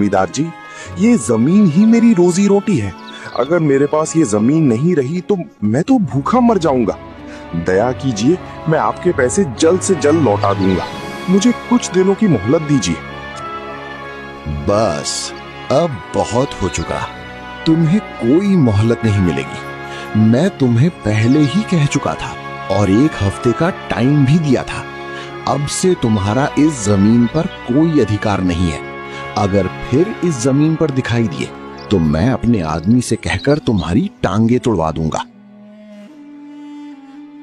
जमींदार जी, ये जमीन ही मेरी रोजी रोटी है। अगर मेरे पास ये जमीन नहीं रही तो मैं तो भूखा मर जाऊंगा। दया कीजिए, मैं आपके पैसे जल्द से जल्द लौटा दूंगा। मुझे कुछ दिनों की मोहलत दीजिए। बस अब बहुत हो चुका, तुम्हें कोई मोहलत नहीं मिलेगी। मैं तुम्हें पहले ही कह चुका था और 1 हफ्ते का टाइम भी दिया था। अब से तुम्हारा इस जमीन पर कोई अधिकार नहीं है। अगर फिर इस जमीन पर दिखाई दिए तो मैं अपने आदमी से कहकर तुम्हारी टांगे तुड़वा दूंगा।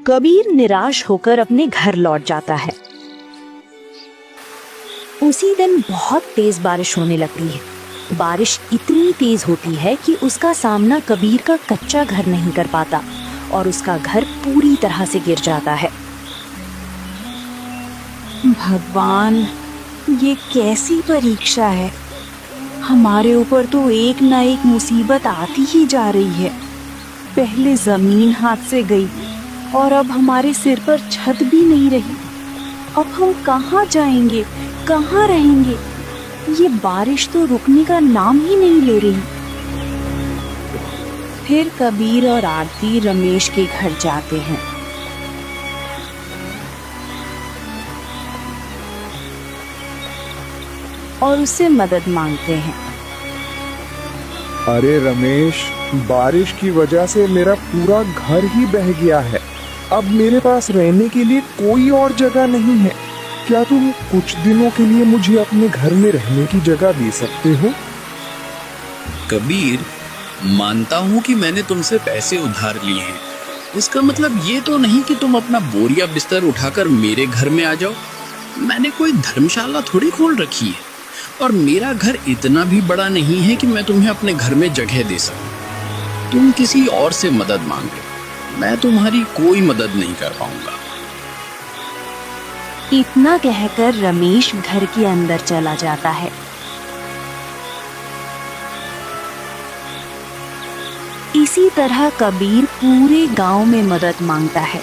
कबीर निराश होकर अपने घर लौट जाता है। उसी दिन बहुत तेज बारिश होने लगती है। बारिश इतनी तेज होती है कि उसका सामना कबीर का कच्चा घर नहीं कर पाता और उसका घर पूरी तरह से गिर जाता है। भगवान, ये कैसी परीक्षा है। हमारे ऊपर तो एक ना एक मुसीबत आती ही जा रही है। पहले जमीन हाथ से गई और अब हमारे सिर पर छत भी नहीं रही। अब हम कहाँ जाएंगे, कहाँ रहेंगे? ये बारिश तो रुकने का नाम ही नहीं ले रही। फिर कबीर और आरती रमेश के घर जाते हैं। और उससे मदद मांगते हैं। अरे रमेश, बारिश की वजह से मेरा पूरा घर ही बह गया है। अब मेरे पास रहने के लिए कोई और जगह नहीं है। क्या तुम कुछ दिनों के लिए मुझे अपने घर में रहने की जगह दे सकते हो? कबीर, मानता हूँ कि मैंने तुमसे पैसे उधार लिए हैं। इसका मतलब ये तो नहीं कि तुम अपना बोरिया बिस्तर उठाकर मेरे घर में आ जाओ। मैंने कोई धर्मशाला थोड़ी खोल रखी है और मेरा घर इतना भी बड़ा नहीं है कि मैं तुम्हें अपने घर में जगह दे सकूं। तुम किसी और से मदद मांग लो, मैं तुम्हारी कोई मदद नहीं कर पाऊंगा। इतना कहकर रमेश घर के अंदर चला जाता है। इसी तरह कबीर पूरे गांव में मदद मांगता है,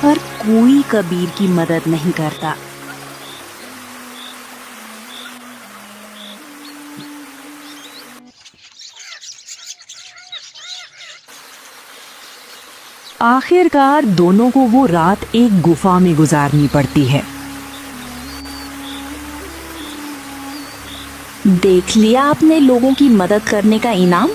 पर कोई कबीर की मदद नहीं करता। आखिरकार दोनों को वो रात एक गुफा में गुजारनी पड़ती है। देख लिया आपने लोगों की मदद करने का इनाम?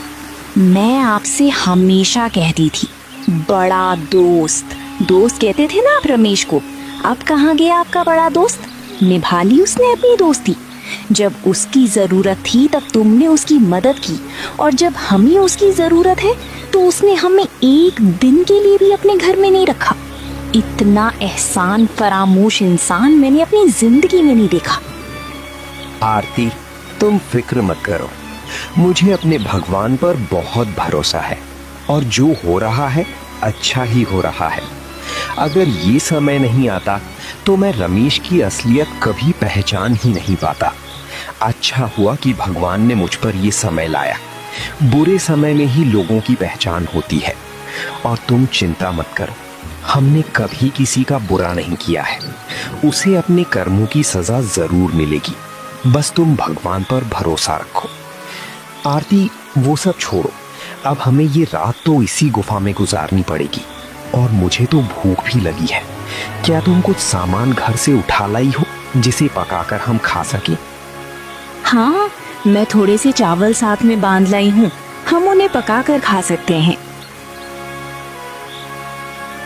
मैं आपसे हमेशा कहती थी, बड़ा दोस्त दोस्त कहते थे ना आप रमेश को। अब कहाँ गया आपका बड़ा दोस्त? निभा ली उसने अपनी दोस्ती। जब उसकी जरूरत थी तब तुमने उसकी मदद की, और जब हमें उसकी जरूरत है तो उसने हमें एक दिन के लिए भी अपने घर में नहीं रखा। इतना एहसान फरामोश इंसान मैंने अपनी जिंदगी में नहीं देखा। आरती, तुम फिक्र मत करो, मुझे अपने भगवान पर बहुत भरोसा है और जो हो रहा है अच्छा ही हो रहा है। अगर ये समय नहीं आता तो मैं रमेश की असलियत कभी पहचान ही नहीं पाता। अच्छा हुआ कि भगवान ने मुझ पर ये समय लाया। बुरे समय में ही लोगों की पहचान होती है। और तुम चिंता मत करो, हमने कभी किसी का बुरा नहीं किया है। उसे अपने कर्मों की सजा जरूर मिलेगी। बस तुम भगवान पर भरोसा रखो। आरती, वो सब छोड़ो, अब हमें ये रात तो इसी गुफा में गुजारनी पड़ेगी और मुझे तो भूख भी लगी है। क्या तुम कुछ सामान घर से उठा लाई हो जिसे पकाकर हम खा सके? हाँ, मैं थोड़े से चावल साथ में बांध लाई हूँ, हम उन्हें पकाकर खा सकते हैं।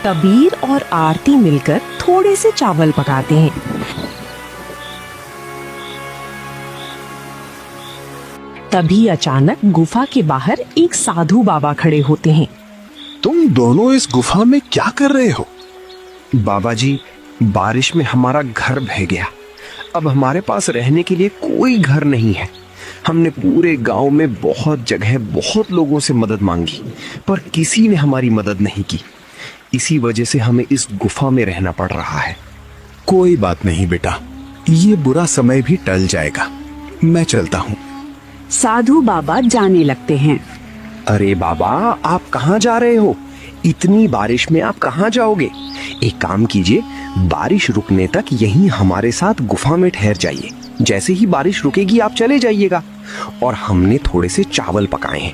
कबीर और आरती मिलकर थोड़े से चावल पकाते हैं। तभी अचानक गुफा के बाहर एक साधु बाबा खड़े होते हैं। तुम दोनों इस गुफा में क्या कर रहे हो? बाबा जी, बारिश में हमारा घर बह गया। अब हमारे पास रहने के लिए कोई घर नहीं है। हमने पूरे गांव में बहुत जगह बहुत लोगों से मदद मांगी, पर किसी ने हमारी मदद नहीं की। इसी वजह से हमें इस गुफा में रहना पड़ रहा है। कोई बात नहीं बेटा, ये बुरा समय भी टल जाएगा। मैं चलता हूँ। साधु बाबा जाने लगते हैं। अरे बाबा, आप कहाँ जा रहे हो? इतनी बारिश में आप कहाँ जाओगे? एक काम कीजिए, बारिश रुकने तक यहीं हमारे साथ गुफा में ठहर जाइए। जैसे ही बारिश रुकेगी आप चले जाइएगा। और हमने थोड़े से चावल पकाए हैं।